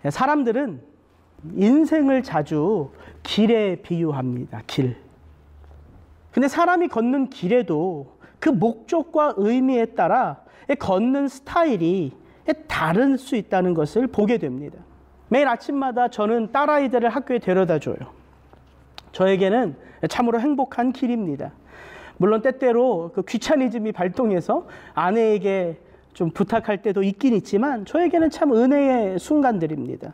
사람들은 인생을 자주 길에 비유합니다. 길. 근데 사람이 걷는 길에도 그 목적과 의미에 따라 걷는 스타일이 다를 수 있다는 것을 보게 됩니다. 매일 아침마다 저는 딸아이들을 학교에 데려다 줘요. 저에게는 참으로 행복한 길입니다. 물론 때때로 그 귀차니즘이 발동해서 아내에게 좀 부탁할 때도 있긴 있지만 저에게는 참 은혜의 순간들입니다.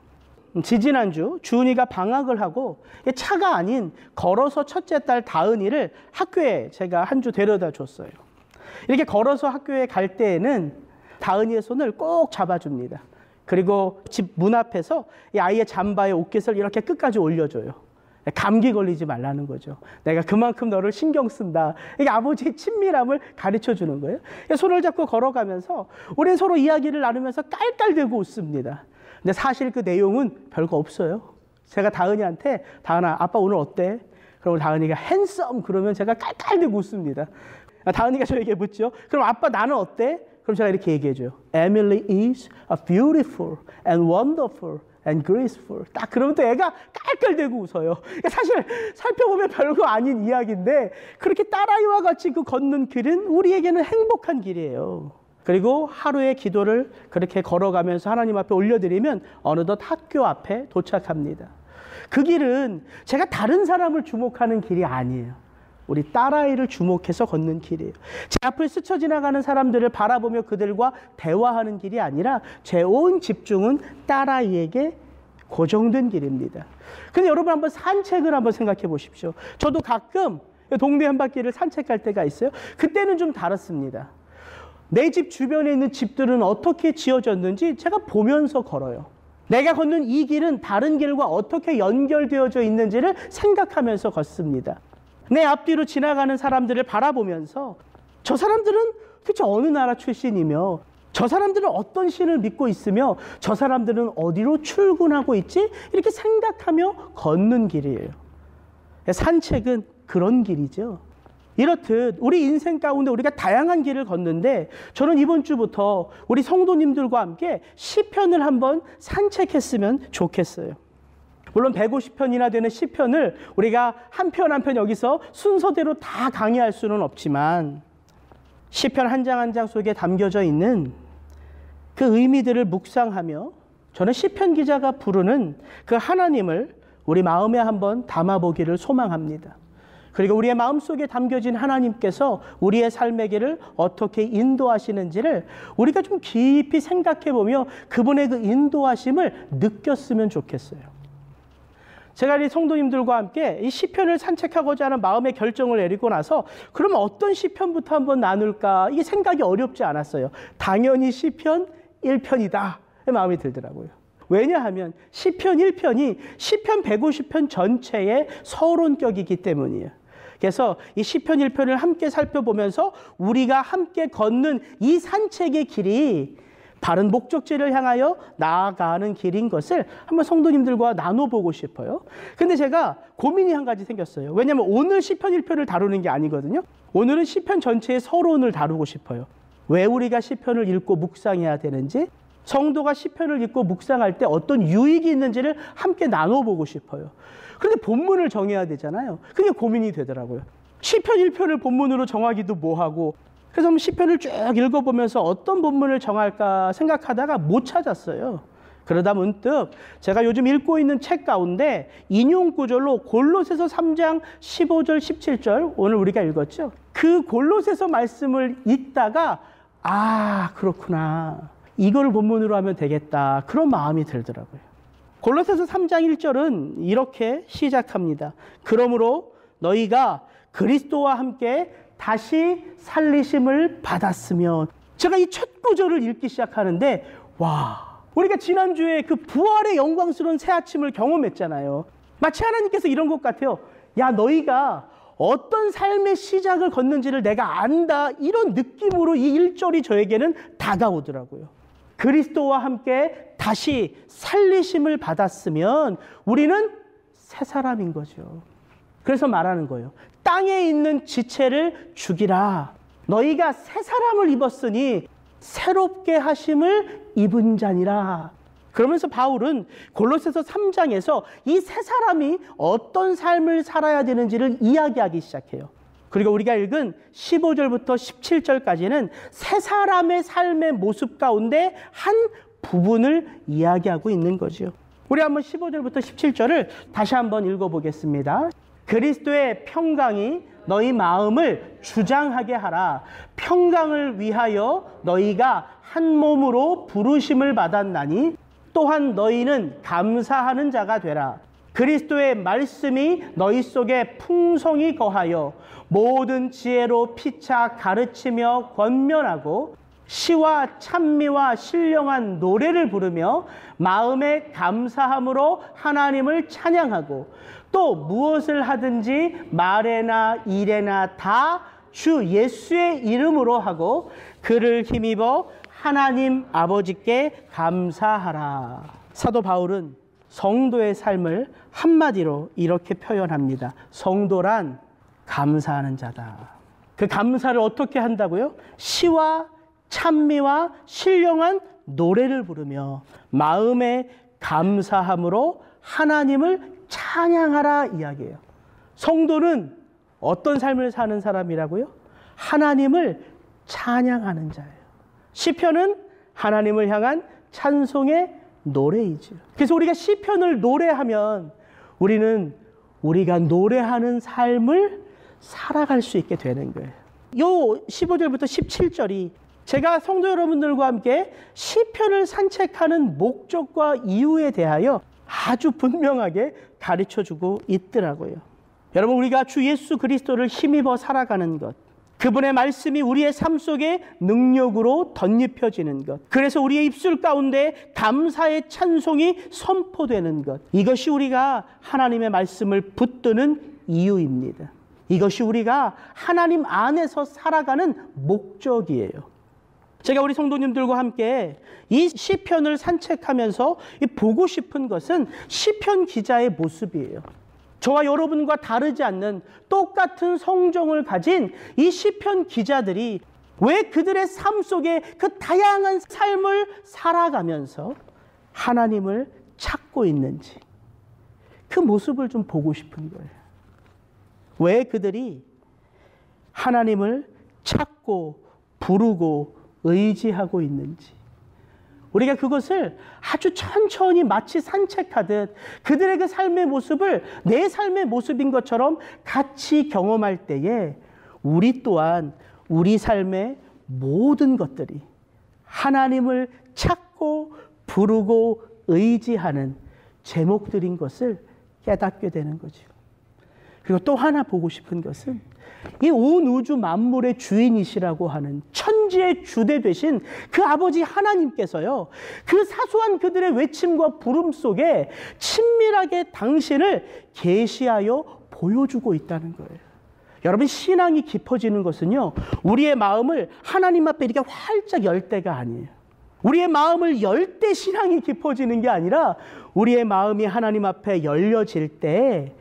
지지난주 주은이가 방학을 하고 차가 아닌 걸어서 첫째 딸 다은이를 학교에 제가 한 주 데려다 줬어요. 이렇게 걸어서 학교에 갈 때에는 다은이의 손을 꼭 잡아줍니다. 그리고 집 문 앞에서 이 아이의 잠바에 옷깃을 이렇게 끝까지 올려줘요. 감기 걸리지 말라는 거죠. 내가 그만큼 너를 신경 쓴다. 이게 아버지의 친밀함을 가르쳐 주는 거예요. 손을 잡고 걸어가면서 우린 서로 이야기를 나누면서 깔깔대고 웃습니다. 근데 사실 그 내용은 별거 없어요. 제가 다은이한테 다은아 아빠 오늘 어때? 그럼 다은이가 핸섬 그러면 제가 깔깔대고 웃습니다. 다은이가 저에게 묻죠. 그럼 아빠 나는 어때? 그럼 제가 이렇게 얘기해줘요. Emily is a beautiful and wonderful and graceful. 딱 그러면 또 애가 깔깔대고 웃어요. 사실 살펴보면 별거 아닌 이야기인데 그렇게 딸아이와 같이 그 걷는 길은 우리에게는 행복한 길이에요. 그리고 하루의 기도를 그렇게 걸어가면서 하나님 앞에 올려드리면 어느덧 학교 앞에 도착합니다. 그 길은 제가 다른 사람을 주목하는 길이 아니에요. 우리 딸아이를 주목해서 걷는 길이에요. 제 앞을 스쳐 지나가는 사람들을 바라보며 그들과 대화하는 길이 아니라 제 온 집중은 딸아이에게 고정된 길입니다. 근데 여러분 한번 산책을 한번 생각해 보십시오. 저도 가끔 동네 한 바퀴를 산책할 때가 있어요. 그때는 좀 다릅니다. 내 집 주변에 있는 집들은 어떻게 지어졌는지 제가 보면서 걸어요. 내가 걷는 이 길은 다른 길과 어떻게 연결되어져 있는지를 생각하면서 걷습니다. 내 앞뒤로 지나가는 사람들을 바라보면서 저 사람들은 도대체 어느 나라 출신이며 저 사람들은 어떤 신을 믿고 있으며 저 사람들은 어디로 출근하고 있지? 이렇게 생각하며 걷는 길이에요. 산책은 그런 길이죠. 이렇듯 우리 인생 가운데 우리가 다양한 길을 걷는데 저는 이번 주부터 우리 성도님들과 함께 시편을 한번 산책했으면 좋겠어요. 물론 150편이나 되는 시편을 우리가 한 편 한 편 여기서 순서대로 다 강의할 수는 없지만 시편 한 장 한 장 속에 담겨져 있는 그 의미들을 묵상하며 저는 시편 기자가 부르는 그 하나님을 우리 마음에 한번 담아보기를 소망합니다. 그리고 우리의 마음속에 담겨진 하나님께서 우리의 삶의 길을 어떻게 인도하시는지를 우리가 좀 깊이 생각해보며 그분의 그 인도하심을 느꼈으면 좋겠어요. 제가 이 성도님들과 함께 이 시편을 산책하고자 하는 마음의 결정을 내리고 나서 그러면 어떤 시편부터 한번 나눌까? 이게 생각이 어렵지 않았어요. 당연히 시편 1편이다 마음이 들더라고요. 왜냐하면 시편 1편이 시편 150편 전체의 서론격이기 때문이에요. 그래서 이 시편 1편을 함께 살펴보면서 우리가 함께 걷는 이 산책의 길이 바른 목적지를 향하여 나아가는 길인 것을 한번 성도님들과 나눠보고 싶어요. 근데 제가 고민이 한 가지 생겼어요. 왜냐하면 오늘 시편 1편을 다루는 게 아니거든요. 오늘은 시편 전체의 서론을 다루고 싶어요. 왜 우리가 시편을 읽고 묵상해야 되는지, 성도가 시편을 읽고 묵상할 때 어떤 유익이 있는지를 함께 나눠보고 싶어요. 그런데 본문을 정해야 되잖아요. 그게 고민이 되더라고요. 시편 1편을 본문으로 정하기도 뭐하고, 그래서 시편을 쭉 읽어보면서 어떤 본문을 정할까 생각하다가 못 찾았어요. 그러다 문득 제가 요즘 읽고 있는 책 가운데 인용 구절로 골로새서 3장 15절 17절 오늘 우리가 읽었죠. 그 골로새서 말씀을 읽다가 아 그렇구나, 이걸 본문으로 하면 되겠다, 그런 마음이 들더라고요. 골로새서 3장 1절은 이렇게 시작합니다. 그러므로 너희가 그리스도와 함께 다시 살리심을 받았으면. 제가 이 첫 구절을 읽기 시작하는데 와, 우리가 지난주에 그 부활의 영광스러운 새 아침을 경험했잖아요. 마치 하나님께서 이런 것 같아요. 야, 너희가 어떤 삶의 시작을 걷는지를 내가 안다, 이런 느낌으로 이 1절이 저에게는 다가오더라고요. 그리스도와 함께 다시 살리심을 받았으면 우리는 새 사람인 거죠. 그래서 말하는 거예요. 땅에 있는 지체를 죽이라. 너희가 새 사람을 입었으니 새롭게 하심을 입은 자니라. 그러면서 바울은 골로새서 3장에서 이 세 사람이 어떤 삶을 살아야 되는지를 이야기하기 시작해요. 그리고 우리가 읽은 15절부터 17절까지는 세 사람의 삶의 모습 가운데 한 부분을 이야기하고 있는 거죠. 우리 한번 15절부터 17절을 다시 한번 읽어보겠습니다. 그리스도의 평강이 너희 마음을 주장하게 하라. 평강을 위하여 너희가 한 몸으로 부르심을 받았나니 또한 너희는 감사하는 자가 되라. 그리스도의 말씀이 너희 속에 풍성히 거하여 모든 지혜로 피차 가르치며 권면하고 시와 찬미와 신령한 노래를 부르며 마음에 감사함으로 하나님을 찬양하고 또 무엇을 하든지 말에나 일에나 다 주 예수의 이름으로 하고 그를 힘입어 하나님 아버지께 감사하라. 사도 바울은 성도의 삶을 한마디로 이렇게 표현합니다. 성도란 감사하는 자다. 그 감사를 어떻게 한다고요? 시와 찬미와 신령한 노래를 부르며 마음에 감사함으로 하나님을 찬양하라 이야기해요. 성도는 어떤 삶을 사는 사람이라고요? 하나님을 찬양하는 자예요. 시편은 하나님을 향한 찬송의 노래이죠. 그래서 우리가 시편을 노래하면 우리는 우리가 노래하는 삶을 살아갈 수 있게 되는 거예요. 요 15절부터 17절이 제가 성도 여러분들과 함께 시편을 산책하는 목적과 이유에 대하여 아주 분명하게 가르쳐주고 있더라고요. 여러분, 우리가 주 예수 그리스도를 힘입어 살아가는 것, 그분의 말씀이 우리의 삶 속에 능력으로 덧입혀지는 것, 그래서 우리의 입술 가운데 감사의 찬송이 선포되는 것, 이것이 우리가 하나님의 말씀을 붙드는 이유입니다. 이것이 우리가 하나님 안에서 살아가는 목적이에요. 제가 우리 성도님들과 함께 이 시편을 산책하면서 보고 싶은 것은 시편 기자의 모습이에요. 저와 여러분과 다르지 않는 똑같은 성정을 가진 이 시편 기자들이 왜 그들의 삶 속에 그 다양한 삶을 살아가면서 하나님을 찾고 있는지 그 모습을 좀 보고 싶은 거예요. 왜 그들이 하나님을 찾고 부르고 의지하고 있는지 우리가 그것을 아주 천천히 마치 산책하듯 그들의 그 삶의 모습을 내 삶의 모습인 것처럼 같이 경험할 때에 우리 또한 우리 삶의 모든 것들이 하나님을 찾고 부르고 의지하는 제목들인 것을 깨닫게 되는 거죠. 그리고 또 하나 보고 싶은 것은 이 온 우주 만물의 주인이시라고 하는 천지의 주대 되신 그 아버지 하나님께서요, 그 사소한 그들의 외침과 부름 속에 친밀하게 당신을 계시하여 보여주고 있다는 거예요. 여러분, 신앙이 깊어지는 것은요, 우리의 마음을 하나님 앞에 이렇게 활짝 열 때가 아니에요. 우리의 마음을 열 때 신앙이 깊어지는 게 아니라 우리의 마음이 하나님 앞에 열려질 때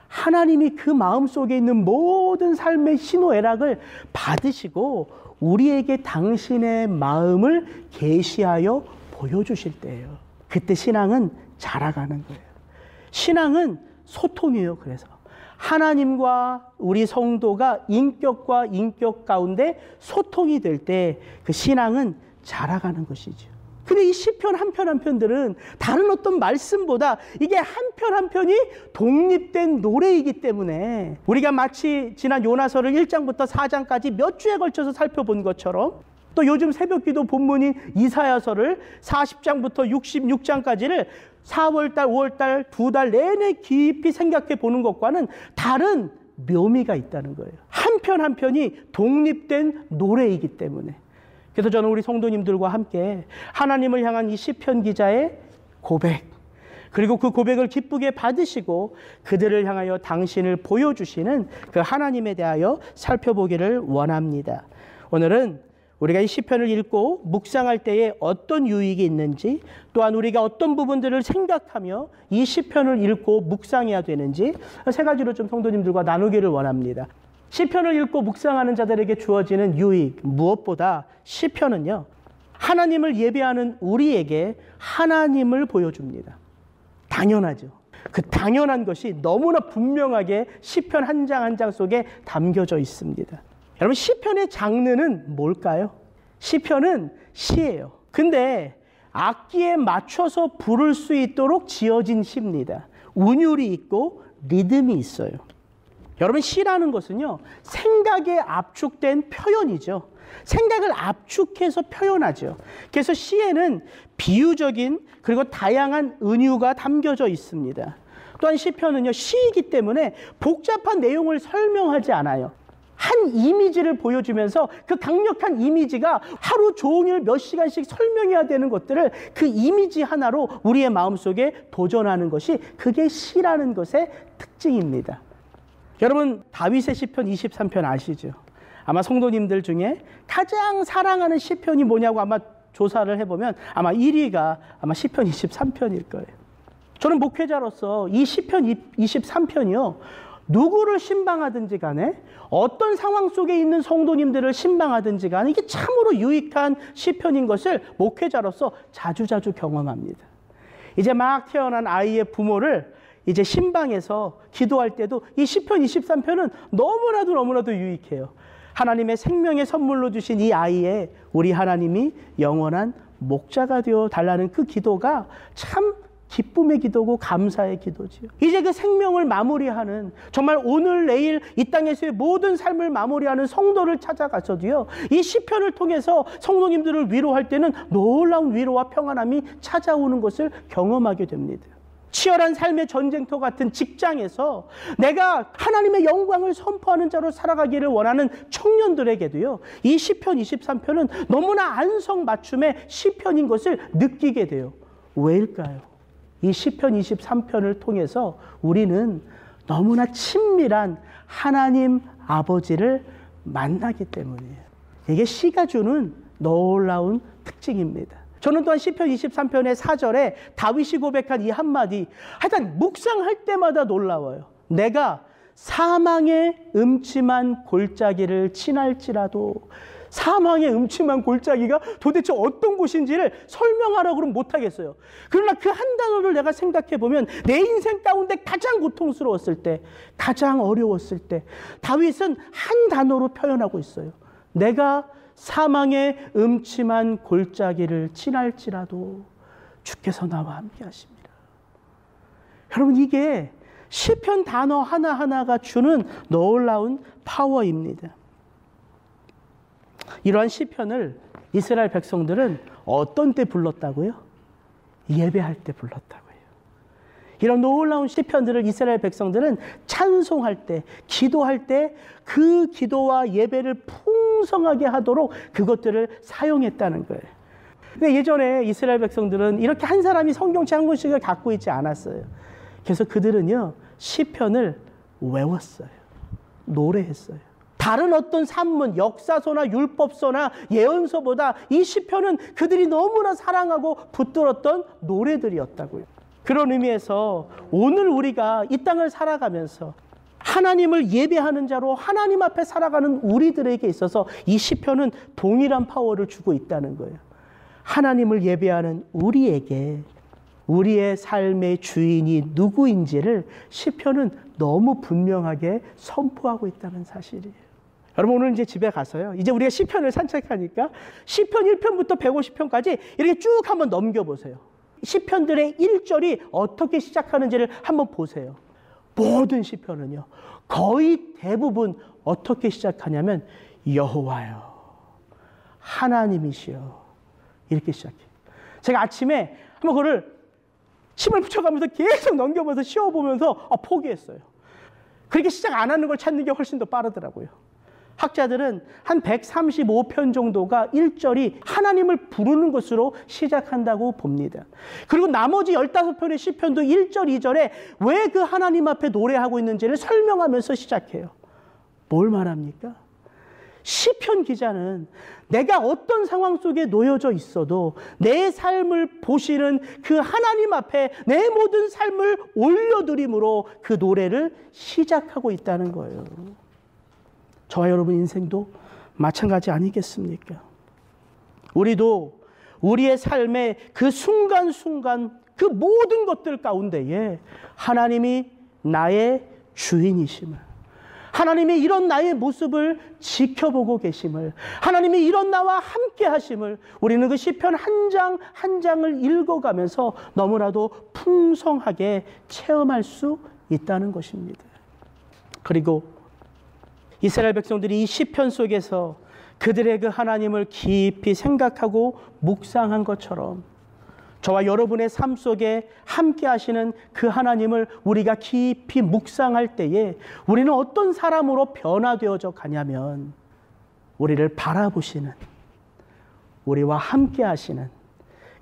하나님이 그 마음 속에 있는 모든 삶의 희노애락을 받으시고 우리에게 당신의 마음을 계시하여 보여주실 때예요. 그때 신앙은 자라가는 거예요. 신앙은 소통이에요. 그래서 하나님과 우리 성도가 인격과 인격 가운데 소통이 될 때 그 신앙은 자라가는 것이죠. 근데 이 시편 한 편 한 편들은 다른 어떤 말씀보다 이게 한 편 한 편이 독립된 노래이기 때문에 우리가 마치 지난 요나서를 1장부터 4장까지 몇 주에 걸쳐서 살펴본 것처럼 또 요즘 새벽기도 본문인 이사야서를 40장부터 66장까지를 4월달, 5월달 두 달 내내 깊이 생각해 보는 것과는 다른 묘미가 있다는 거예요. 한 편 한 편이 독립된 노래이기 때문에. 그래서 저는 우리 성도님들과 함께 하나님을 향한 이 시편 기자의 고백, 그리고 그 고백을 기쁘게 받으시고 그들을 향하여 당신을 보여주시는 그 하나님에 대하여 살펴보기를 원합니다. 오늘은 우리가 이 시편을 읽고 묵상할 때에 어떤 유익이 있는지, 또한 우리가 어떤 부분들을 생각하며 이 시편을 읽고 묵상해야 되는지 세 가지로 좀 성도님들과 나누기를 원합니다. 시편을 읽고 묵상하는 자들에게 주어지는 유익, 무엇보다 시편은요, 하나님을 예배하는 우리에게 하나님을 보여줍니다. 당연하죠. 그 당연한 것이 너무나 분명하게 시편 한 장 한 장 속에 담겨져 있습니다. 여러분, 시편의 장르는 뭘까요? 시편은 시예요. 근데 악기에 맞춰서 부를 수 있도록 지어진 시입니다. 운율이 있고 리듬이 있어요. 여러분, 시라는 것은요, 생각에 압축된 표현이죠. 생각을 압축해서 표현하죠. 그래서 시에는 비유적인 그리고 다양한 은유가 담겨져 있습니다. 또한 시편은요, 시이기 때문에 복잡한 내용을 설명하지 않아요. 한 이미지를 보여주면서 그 강력한 이미지가 하루 종일 몇 시간씩 설명해야 되는 것들을 그 이미지 하나로 우리의 마음속에 도전하는 것이, 그게 시라는 것의 특징입니다. 여러분, 다윗의 시편 23편 아시죠? 아마 성도님들 중에 가장 사랑하는 시편이 뭐냐고 아마 조사를 해보면 아마 1위가 아마 시편 23편일 거예요. 저는 목회자로서 이 시편 23편이요, 누구를 신방하든지 간에, 어떤 상황 속에 있는 성도님들을 신방하든지 간에 이게 참으로 유익한 시편인 것을 목회자로서 자주자주 경험합니다. 이제 막 태어난 아이의 부모를 이제 신방에서 기도할 때도 이 시편 23편은 너무나도 유익해요. 하나님의 생명의 선물로 주신 이 아이에 우리 하나님이 영원한 목자가 되어 달라는 그 기도가 참 기쁨의 기도고 감사의 기도지요. 이제 그 생명을 마무리하는, 정말 오늘 내일 이 땅에서의 모든 삶을 마무리하는 성도를 찾아가서도요, 이 시편을 통해서 성도님들을 위로할 때는 놀라운 위로와 평안함이 찾아오는 것을 경험하게 됩니다. 치열한 삶의 전쟁터 같은 직장에서 내가 하나님의 영광을 선포하는 자로 살아가기를 원하는 청년들에게도요, 이 시편 23편은 너무나 안성맞춤의 시편인 것을 느끼게 돼요. 왜일까요? 이 시편 23편을 통해서 우리는 너무나 친밀한 하나님 아버지를 만나기 때문이에요. 이게 시가 주는 놀라운 특징입니다. 저는 또한 시편 23편의 4절에 다윗이 고백한 이 한마디, 하여튼 묵상할 때마다 놀라워요. 내가 사망의 음침한 골짜기를 지날지라도. 사망의 음침한 골짜기가 도대체 어떤 곳인지를 설명하라고 그러면 못하겠어요. 그러나 그 한 단어를 내가 생각해 보면 내 인생 가운데 가장 고통스러웠을 때, 가장 어려웠을 때 다윗은 한 단어로 표현하고 있어요. 내가 사망의 음침한 골짜기를 지날지라도 주께서 나와 함께 하십니다. 여러분, 이게 시편 단어 하나하나가 주는 놀라운 파워입니다. 이러한 시편을 이스라엘 백성들은 어떤 때 불렀다고요? 예배할 때 불렀다고요. 이런 놀라운 시편들을 이스라엘 백성들은 찬송할 때, 기도할 때 그 기도와 예배를 풍성하게 하도록 그것들을 사용했다는 거예요. 근데 예전에 이스라엘 백성들은 이렇게 한 사람이 성경책 한 권씩을 갖고 있지 않았어요. 그래서 그들은요, 시편을 외웠어요. 노래했어요. 다른 어떤 산문, 역사서나 율법서나 예언서보다 이 시편은 그들이 너무나 사랑하고 붙들었던 노래들이었다고요. 그런 의미에서 오늘 우리가 이 땅을 살아가면서 하나님을 예배하는 자로 하나님 앞에 살아가는 우리들에게 있어서 이 시편은 동일한 파워를 주고 있다는 거예요. 하나님을 예배하는 우리에게 우리의 삶의 주인이 누구인지를 시편은 너무 분명하게 선포하고 있다는 사실이에요. 여러분, 오늘 이제 집에 가서요, 이제 우리가 시편을 산책하니까 시편 1편부터 150편까지 이렇게 쭉 한번 넘겨보세요. 시편들의 1절이 어떻게 시작하는지를 한번 보세요. 모든 시편은요, 거의 대부분 어떻게 시작하냐면 여호와여, 하나님이시여, 이렇게 시작해요. 제가 아침에 한번 그거를 침을 붙여가면서 계속 넘겨보면서 쉬어보면서 포기했어요. 그렇게 시작 안 하는 걸 찾는 게 훨씬 더 빠르더라고요. 학자들은 한 135편 정도가 1절이 하나님을 부르는 것으로 시작한다고 봅니다. 그리고 나머지 15편의 시편도 1절, 2절에 왜 그 하나님 앞에 노래하고 있는지를 설명하면서 시작해요. 뭘 말합니까? 시편 기자는 내가 어떤 상황 속에 놓여져 있어도 내 삶을 보시는 그 하나님 앞에 내 모든 삶을 올려드림으로 그 노래를 시작하고 있다는 거예요. 저와 여러분 인생도 마찬가지 아니겠습니까? 우리도 우리의 삶의 그 순간순간 그 모든 것들 가운데에 하나님이 나의 주인이심을, 하나님이 이런 나의 모습을 지켜보고 계심을, 하나님이 이런 나와 함께 하심을 우리는 그 시편 한 장 한 장을 읽어가면서 너무나도 풍성하게 체험할 수 있다는 것입니다. 그리고 이스라엘 백성들이 이 시편 속에서 그들의 그 하나님을 깊이 생각하고 묵상한 것처럼 저와 여러분의 삶 속에 함께 하시는 그 하나님을 우리가 깊이 묵상할 때에 우리는 어떤 사람으로 변화되어져 가냐면 우리를 바라보시는, 우리와 함께 하시는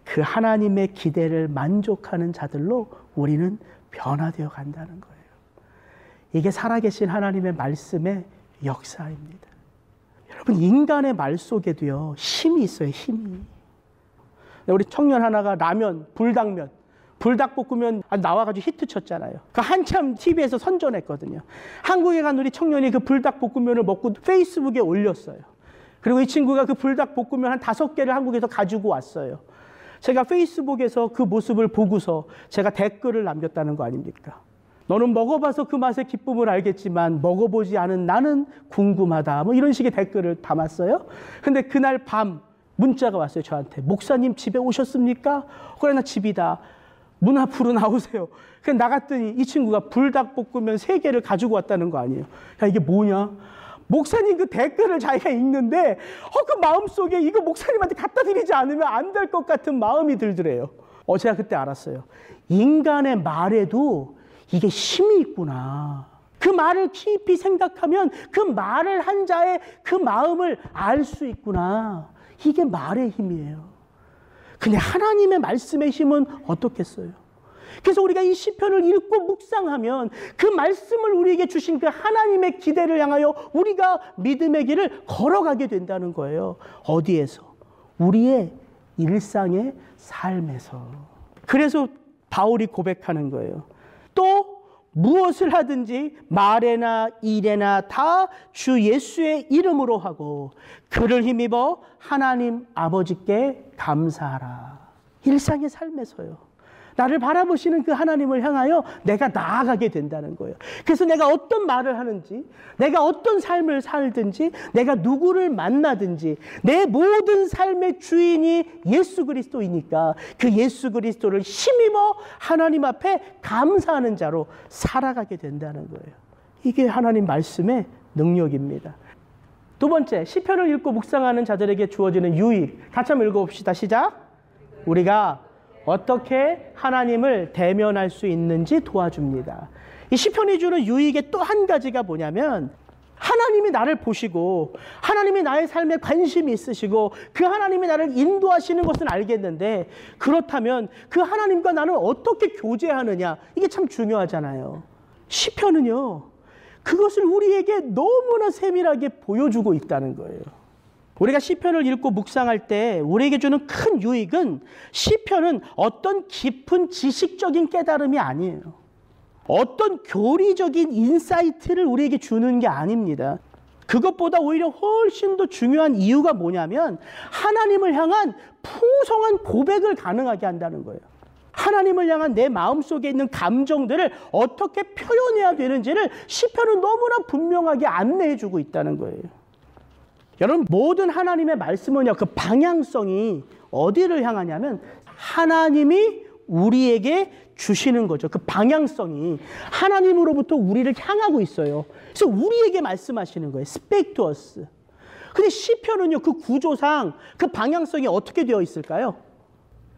그 하나님의 기대를 만족하는 자들로 우리는 변화되어 간다는 거예요. 이게 살아계신 하나님의 말씀의 역사입니다. 여러분, 인간의 말 속에도요, 힘이 있어요, 힘이. 우리 청년 하나가 라면, 불닭볶음면 나와가지고 히트 쳤잖아요. 그 한참 TV에서 선전했거든요. 한국에 간 우리 청년이 그 불닭볶음면을 먹고 페이스북에 올렸어요. 그리고 이 친구가 그 불닭볶음면 한 5개를 한국에서 가지고 왔어요. 제가 페이스북에서 그 모습을 보고서 제가 댓글을 남겼다는 거 아닙니까? 너는 먹어봐서 그 맛의 기쁨을 알겠지만 먹어보지 않은 나는 궁금하다. 뭐 이런 식의 댓글을 담았어요. 근데 그날 밤 문자가 왔어요, 저한테. 목사님 집에 오셨습니까? 그래, 나 집이다. 문 앞으로 나오세요. 그냥 나갔더니 이 친구가 불닭볶음면 3개를 가지고 왔다는 거 아니에요. 야, 이게 뭐냐? 목사님 그 댓글을 자기가 읽는데 그 마음속에 이거 목사님한테 갖다 드리지 않으면 안 될 것 같은 마음이 들더래요. 제가 그때 알았어요. 인간의 말에도 이게 힘이 있구나. 그 말을 깊이 생각하면 그 말을 한 자의 그 마음을 알 수 있구나. 이게 말의 힘이에요. 근데 하나님의 말씀의 힘은 어떻겠어요? 그래서 우리가 이 시편을 읽고 묵상하면 그 말씀을 우리에게 주신 그 하나님의 기대를 향하여 우리가 믿음의 길을 걸어가게 된다는 거예요. 어디에서? 우리의 일상의 삶에서. 그래서 바울이 고백하는 거예요. 또 무엇을 하든지 말에나 일에나 다 주 예수의 이름으로 하고 그를 힘입어 하나님 아버지께 감사하라. 일상의 삶에서요. 나를 바라보시는 그 하나님을 향하여 내가 나아가게 된다는 거예요. 그래서 내가 어떤 말을 하는지, 내가 어떤 삶을 살든지, 내가 누구를 만나든지 내 모든 삶의 주인이 예수 그리스도이니까 그 예수 그리스도를 힘입어 하나님 앞에 감사하는 자로 살아가게 된다는 거예요. 이게 하나님 말씀의 능력입니다. 두 번째, 시편을 읽고 묵상하는 자들에게 주어지는 유익. 같이 한번 읽어봅시다. 시작. 우리가 어떻게 하나님을 대면할 수 있는지 도와줍니다. 이 시편이 주는 유익의 또 한 가지가 뭐냐면 하나님이 나를 보시고 하나님이 나의 삶에 관심이 있으시고 그 하나님이 나를 인도하시는 것은 알겠는데 그렇다면 그 하나님과 나는 어떻게 교제하느냐, 이게 참 중요하잖아요. 시편은요, 그것을 우리에게 너무나 세밀하게 보여주고 있다는 거예요. 우리가 시편을 읽고 묵상할 때 우리에게 주는 큰 유익은 시편은 어떤 깊은 지식적인 깨달음이 아니에요. 어떤 교리적인 인사이트를 우리에게 주는 게 아닙니다. 그것보다 오히려 훨씬 더 중요한 이유가 뭐냐면 하나님을 향한 풍성한 고백을 가능하게 한다는 거예요. 하나님을 향한 내 마음속에 있는 감정들을 어떻게 표현해야 되는지를 시편은 너무나 분명하게 안내해 주고 있다는 거예요. 여러분, 모든 하나님의 말씀은요, 그 방향성이 어디를 향하냐면 하나님이 우리에게 주시는 거죠. 그 방향성이 하나님으로부터 우리를 향하고 있어요. 그래서 우리에게 말씀하시는 거예요. Speak to us. 근데 시편은요, 그 구조상 그 방향성이 어떻게 되어 있을까요?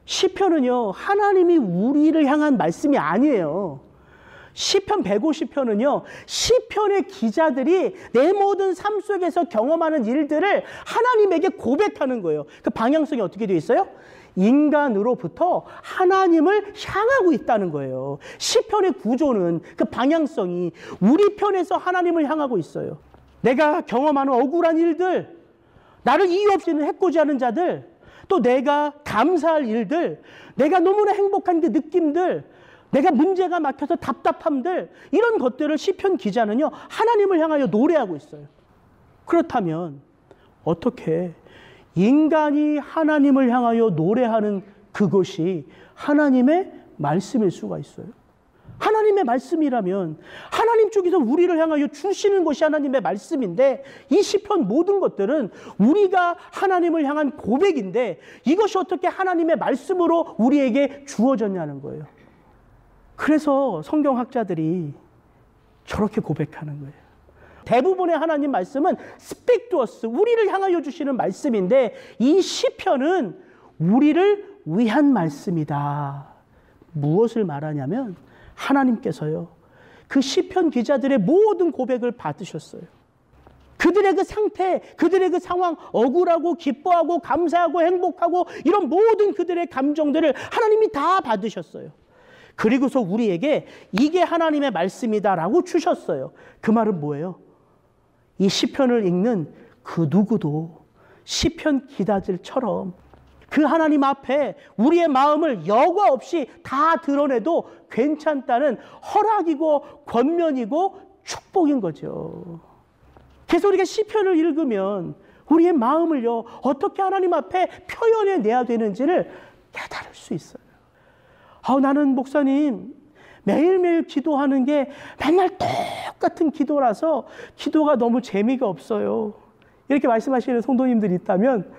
시편은요, 하나님이 우리를 향한 말씀이 아니에요. 시편 150편은요, 시편의 기자들이 내 모든 삶 속에서 경험하는 일들을 하나님에게 고백하는 거예요. 그 방향성이 어떻게 되어 있어요? 인간으로부터 하나님을 향하고 있다는 거예요. 시편의 구조는 그 방향성이 우리 편에서 하나님을 향하고 있어요. 내가 경험하는 억울한 일들, 나를 이유 없이는 해코지하는 자들, 또 내가 감사할 일들, 내가 너무나 행복한 그 느낌들, 내가 문제가 막혀서 답답함들, 이런 것들을 시편 기자는요, 하나님을 향하여 노래하고 있어요. 그렇다면 어떻게 인간이 하나님을 향하여 노래하는 그것이 하나님의 말씀일 수가 있어요. 하나님의 말씀이라면 하나님 쪽에서 우리를 향하여 주시는 것이 하나님의 말씀인데, 이 시편 모든 것들은 우리가 하나님을 향한 고백인데 이것이 어떻게 하나님의 말씀으로 우리에게 주어졌냐는 거예요. 그래서 성경학자들이 저렇게 고백하는 거예요. 대부분의 하나님 말씀은 스펙투어스, 우리를 향하여 주시는 말씀인데 이 시편은 우리를 위한 말씀이다. 무엇을 말하냐면 하나님께서요, 그 시편 기자들의 모든 고백을 받으셨어요. 그들의 그 상태, 그들의 그 상황, 억울하고 기뻐하고 감사하고 행복하고 이런 모든 그들의 감정들을 하나님이 다 받으셨어요. 그리고서 우리에게 이게 하나님의 말씀이다라고 주셨어요. 그 말은 뭐예요? 이 시편을 읽는 그 누구도 시편 기자들처럼 그 하나님 앞에 우리의 마음을 여과 없이 다 드러내도 괜찮다는 허락이고 권면이고 축복인 거죠. 그래서 우리가 시편을 읽으면 우리의 마음을요, 어떻게 하나님 앞에 표현해내야 되는지를 깨달을 수 있어요. 나는 목사님 매일매일 기도하는 게 맨날 똑같은 기도라서 기도가 너무 재미가 없어요. 이렇게 말씀하시는 성도님들이 있다면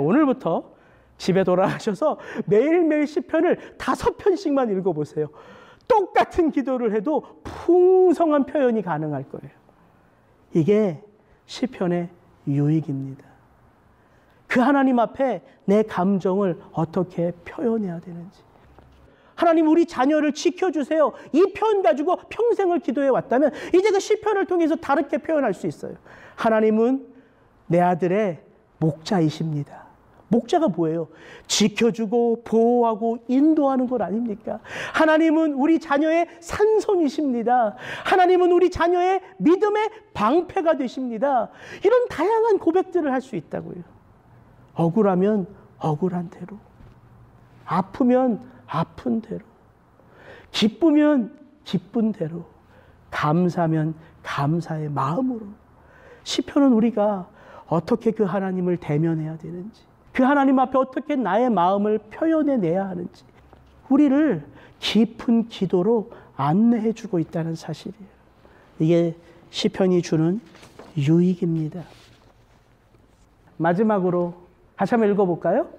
오늘부터 집에 돌아가셔서 매일매일 시편을 5편씩만 읽어보세요. 똑같은 기도를 해도 풍성한 표현이 가능할 거예요. 이게 시편의 유익입니다. 그 하나님 앞에 내 감정을 어떻게 표현해야 되는지. 하나님, 우리 자녀를 지켜주세요. 이 표현 가지고 평생을 기도해 왔다면 이제 그 시편을 통해서 다르게 표현할 수 있어요. 하나님은 내 아들의 목자이십니다. 목자가 뭐예요? 지켜주고 보호하고 인도하는 것 아닙니까? 하나님은 우리 자녀의 산성이십니다. 하나님은 우리 자녀의 믿음의 방패가 되십니다. 이런 다양한 고백들을 할 수 있다고요. 억울하면 억울한 대로, 아프면 아픈 대로, 기쁘면 기쁜 대로, 감사면 감사의 마음으로. 시편은 우리가 어떻게 그 하나님을 대면해야 되는지, 그 하나님 앞에 어떻게 나의 마음을 표현해내야 하는지 우리를 깊은 기도로 안내해 주고 있다는 사실이에요. 이게 시편이 주는 유익입니다. 마지막으로 다시 한번 읽어볼까요?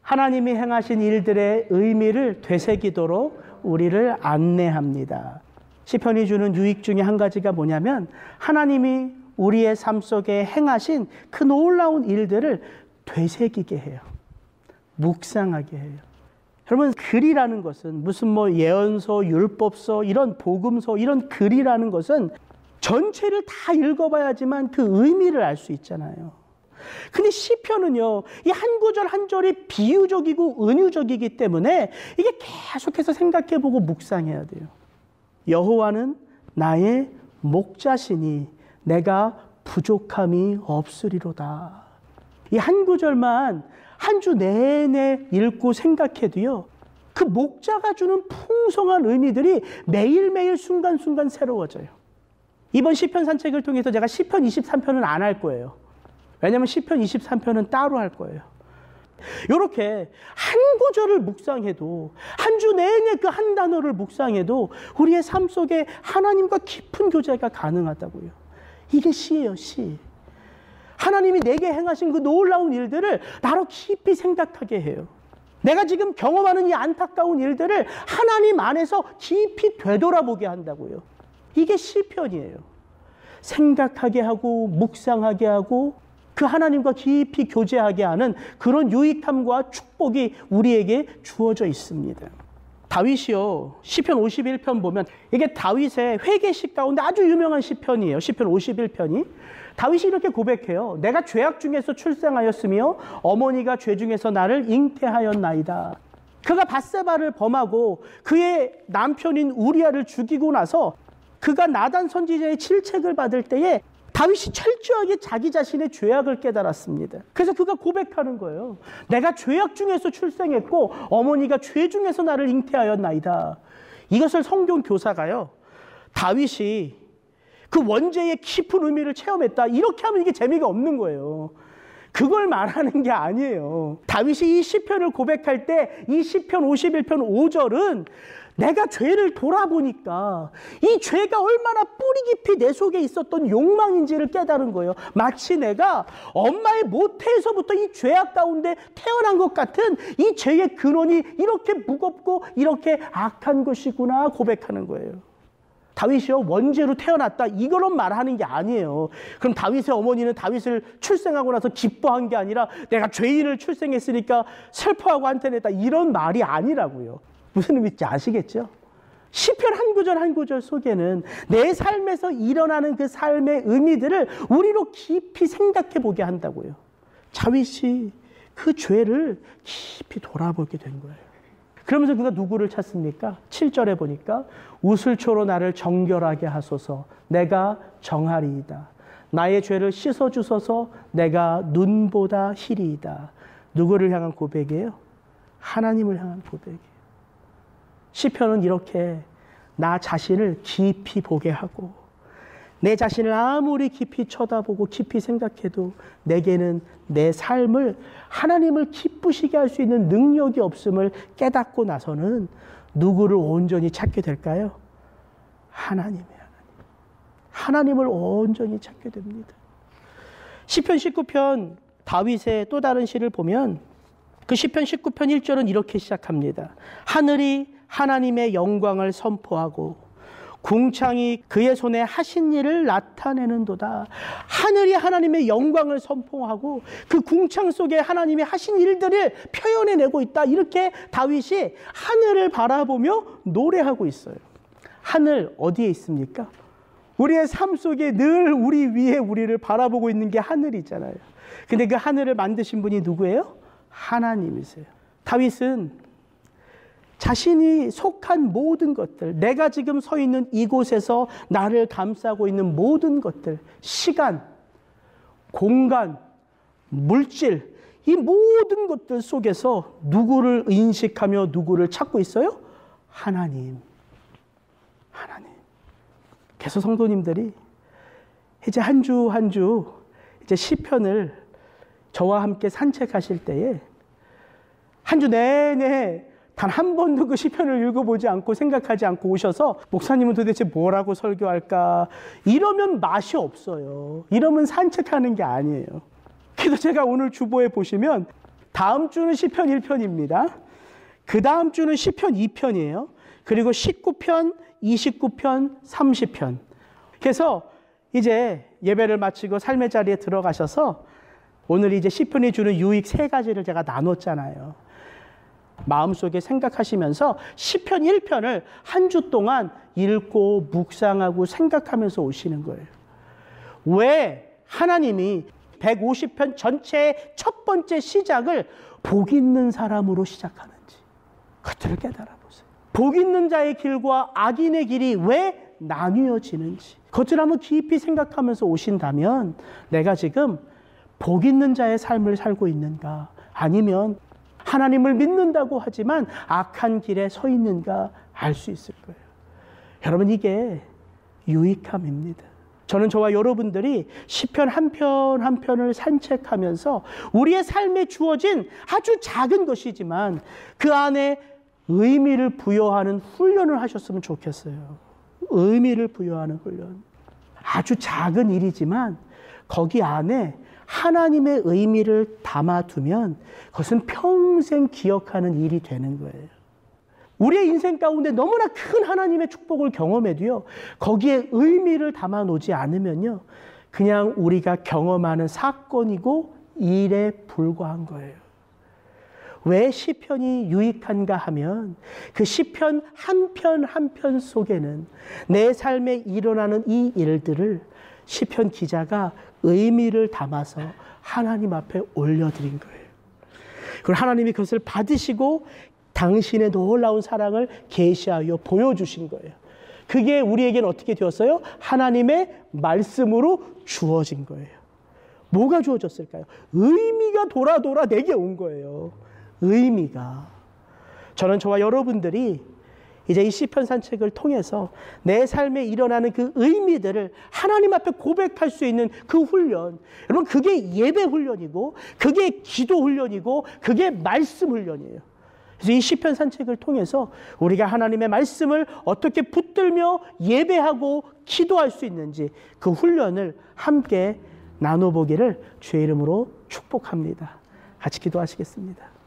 하나님이 행하신 일들의 의미를 되새기도록 우리를 안내합니다. 시편이 주는 유익 중에 한 가지가 뭐냐면 하나님이 우리의 삶 속에 행하신 그 놀라운 일들을 되새기게 해요. 묵상하게 해요. 여러분, 글이라는 것은 무슨 예언서, 율법서, 이런 복음서, 이런 글이라는 것은 전체를 다 읽어봐야지만 그 의미를 알 수 있잖아요. 근데 시편은요, 이 한 구절 한 절이 비유적이고 은유적이기 때문에 이게 계속해서 생각해보고 묵상해야 돼요. 여호와는 나의 목자시니 내가 부족함이 없으리로다. 이 한 구절만 한 주 내내 읽고 생각해도요, 그 목자가 주는 풍성한 의미들이 매일매일 순간순간 새로워져요. 이번 시편 산책을 통해서 제가 시편 23편은 안 할 거예요. 왜냐하면 시편 23편은 따로 할 거예요. 이렇게 한 구절을 묵상해도, 한 주 내내 그 한 단어를 묵상해도 우리의 삶 속에 하나님과 깊은 교제가 가능하다고요. 이게 시예요, 시. 하나님이 내게 행하신 그 놀라운 일들을 나로 깊이 생각하게 해요. 내가 지금 경험하는 이 안타까운 일들을 하나님 안에서 깊이 되돌아보게 한다고요. 이게 시편이에요. 생각하게 하고 묵상하게 하고 그 하나님과 깊이 교제하게 하는 그런 유익함과 축복이 우리에게 주어져 있습니다. 다윗이요, 시편 51편 보면 이게 다윗의 회개식 가운데 아주 유명한 시편이에요. 시편 51편이. 다윗이 이렇게 고백해요. 내가 죄악 중에서 출생하였으며 어머니가 죄 중에서 나를 잉태하였나이다. 그가 밧세바를 범하고 그의 남편인 우리아를 죽이고 나서 그가 나단 선지자의 질책을 받을 때에 다윗이 철저하게 자기 자신의 죄악을 깨달았습니다. 그래서 그가 고백하는 거예요. 내가 죄악 중에서 출생했고 어머니가 죄 중에서 나를 잉태하였나이다. 이것을 성경 교사가요, 다윗이 그 원죄의 깊은 의미를 체험했다, 이렇게 하면 이게 재미가 없는 거예요. 그걸 말하는 게 아니에요. 다윗이 이 시편을 고백할 때 이 시편 51편 5절은 내가 죄를 돌아보니까 이 죄가 얼마나 뿌리 깊이 내 속에 있었던 욕망인지를 깨달은 거예요. 마치 내가 엄마의 모태에서부터 이 죄악 가운데 태어난 것 같은 이 죄의 근원이 이렇게 무겁고 이렇게 악한 것이구나 고백하는 거예요. 다윗이요, 원죄로 태어났다 이거는 말하는 게 아니에요. 그럼 다윗의 어머니는 다윗을 출생하고 나서 기뻐한 게 아니라 내가 죄인을 출생했으니까 슬퍼하고 한탄했다 이런 말이 아니라고요. 무슨 의미인지 아시겠죠? 시편 한 구절 한 구절 속에는 내 삶에서 일어나는 그 삶의 의미들을 우리로 깊이 생각해 보게 한다고요. 다윗이 그 죄를 깊이 돌아보게 된 거예요. 그러면서 그가 누구를 찾습니까? 7절에 보니까 우슬초로 나를 정결하게 하소서 내가 정하리이다. 나의 죄를 씻어주소서 내가 눈보다 희리이다. 누구를 향한 고백이에요? 하나님을 향한 고백이에요. 시편은 이렇게 나 자신을 깊이 보게 하고 내 자신을 아무리 깊이 쳐다보고 깊이 생각해도 내게는 내 삶을 하나님을 기쁘시게 할 수 있는 능력이 없음을 깨닫고 나서는 누구를 온전히 찾게 될까요? 하나님을 온전히 찾게 됩니다. 시편 19편 다윗의 또 다른 시를 보면 그 시편 19편 1절은 이렇게 시작합니다. 하늘이 하나님의 영광을 선포하고 궁창이 그의 손에 하신 일을 나타내는도다. 하늘이 하나님의 영광을 선포하고 그 궁창 속에 하나님이 하신 일들을 표현해내고 있다. 이렇게 다윗이 하늘을 바라보며 노래하고 있어요. 하늘 어디에 있습니까? 우리의 삶 속에 늘 우리 위에 우리를 바라보고 있는 게 하늘이잖아요. 근데 그 하늘을 만드신 분이 누구예요? 하나님이세요. 다윗은 자신이 속한 모든 것들, 내가 지금 서 있는 이곳에서 나를 감싸고 있는 모든 것들, 시간, 공간, 물질, 이 모든 것들 속에서 누구를 인식하며 누구를 찾고 있어요? 하나님. 그래서 성도님들이 이제 한 주 한 주 이제 시편을 저와 함께 산책하실 때에 한 주 내내 단 한 번도 그 시편을 읽어보지 않고 생각하지 않고 오셔서 목사님은 도대체 뭐라고 설교할까? 이러면 맛이 없어요. 이러면 산책하는 게 아니에요. 그래서 제가 오늘 주보에 보시면 다음 주는 시편 1편입니다. 그 다음 주는 시편 2편이에요. 그리고 19편, 29편, 30편. 그래서 이제 예배를 마치고 삶의 자리에 들어가셔서 오늘 이제 시편이 주는 유익 3가지를 제가 나눴잖아요. 마음속에 생각하시면서 시편 1편을 한 주 동안 읽고 묵상하고 생각하면서 오시는 거예요. 왜 하나님이 150편 전체의 첫 번째 시작을 복 있는 사람으로 시작하는지 그것들을 깨달아 보세요. 복 있는 자의 길과 악인의 길이 왜 나뉘어지는지 그것들을 한번 깊이 생각하면서 오신다면 내가 지금 복 있는 자의 삶을 살고 있는가 아니면 하나님을 믿는다고 하지만 악한 길에 서 있는가 알 수 있을 거예요. 여러분 이게 유익함입니다. 저는 저와 여러분들이 시편 한 편 한 편을 산책하면서 우리의 삶에 주어진 아주 작은 것이지만 그 안에 의미를 부여하는 훈련을 하셨으면 좋겠어요. 의미를 부여하는 훈련. 아주 작은 일이지만 거기 안에 하나님의 의미를 담아두면 그것은 평생 기억하는 일이 되는 거예요. 우리의 인생 가운데 너무나 큰 하나님의 축복을 경험해도요. 거기에 의미를 담아놓지 않으면요. 그냥 우리가 경험하는 사건이고 일에 불과한 거예요. 왜 시편이 유익한가 하면 그 시편 한 편 한 편 속에는 내 삶에 일어나는 이 일들을 시편 기자가 의미를 담아서 하나님 앞에 올려드린 거예요. 그리고 하나님이 그것을 받으시고 당신의 놀라운 사랑을 계시하여 보여주신 거예요. 그게 우리에게는 어떻게 되었어요? 하나님의 말씀으로 주어진 거예요. 뭐가 주어졌을까요? 의미가 돌아 내게 온 거예요. 의미가. 저는 저와 여러분들이 이제 이 시편 산책을 통해서 내 삶에 일어나는 그 의미들을 하나님 앞에 고백할 수 있는 그 훈련, 여러분 그게 예배 훈련이고 그게 기도 훈련이고 그게 말씀 훈련이에요. 그래서 이 시편 산책을 통해서 우리가 하나님의 말씀을 어떻게 붙들며 예배하고 기도할 수 있는지 그 훈련을 함께 나눠보기를 주의 이름으로 축복합니다. 같이 기도하시겠습니다.